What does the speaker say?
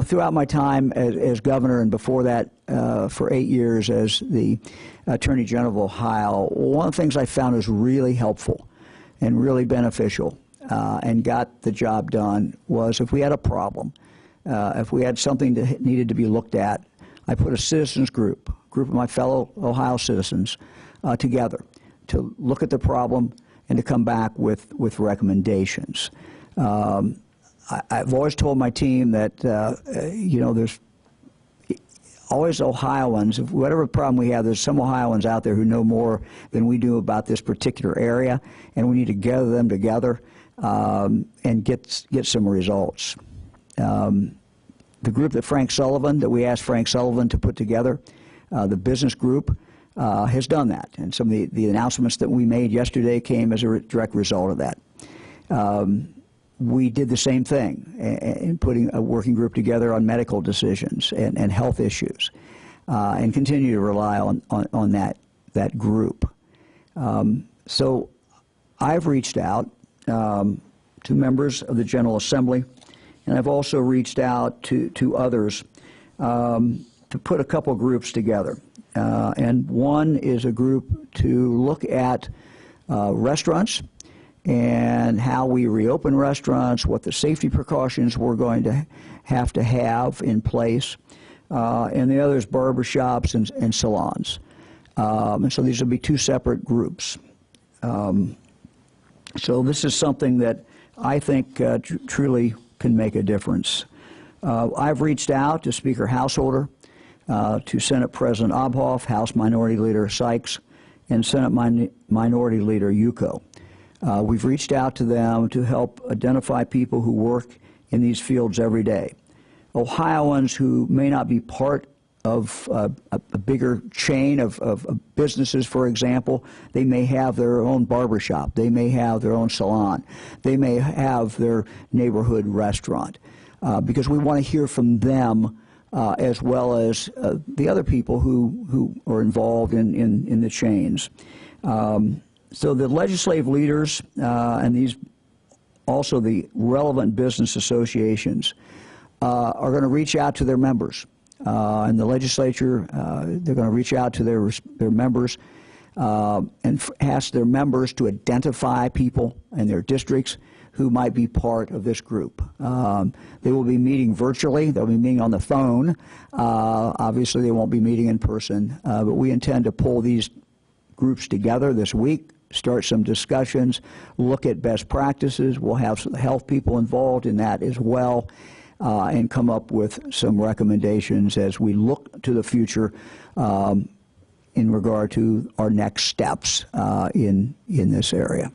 throughout my time as governor and before that for 8 years as the Attorney General of Ohio, one of the things I found was really helpful and really beneficial and got the job done was if we had a problem, if we had something that needed to be looked at, I put a citizens group of my fellow Ohio citizens together to look at the problem and to come back with recommendations. I've always told my team that, there's always Ohioans, whatever problem we have, there's some Ohioans out there who know more than we do about this particular area, and we need to gather them together and get some results. The group that we asked Frank Sullivan to put together, the business group, has done that. And some of the announcements that we made yesterday came as a direct result of that. We did the same thing in putting a working group together on medical decisions and health issues, and continue to rely on that group. So I've reached out to members of the General Assembly, and I've also reached out to others to put a couple groups together. And one is a group to look at restaurants and how we reopen restaurants, what the safety precautions we're going to have in place, and the other is barbershops and salons. And so these will be two separate groups. So this is something that I think truly can make a difference. I've reached out to Speaker Householder, to Senate President Obhoff, House Minority Leader Sykes, and Senate Minority Leader Yuko. We've reached out to them to help identify people who work in these fields every day. Ohioans who may not be part of a bigger chain of businesses, for example. They may have their own barbershop. They may have their own salon. They may have their neighborhood restaurant. Because we want to hear from them as well as the other people who are involved in the chains. So the legislative leaders and these also the relevant business associations are going to reach out to their members. In the legislature, they're going to reach out to their members and ask their members to identify people in their districts who might be part of this group. They will be meeting virtually. They'll be meeting on the phone. Obviously, they won't be meeting in person, but we intend to pull these groups together this week, start some discussions, look at best practices. We'll have some health people involved in that as well, and come up with some recommendations as we look to the future in regard to our next steps in this area.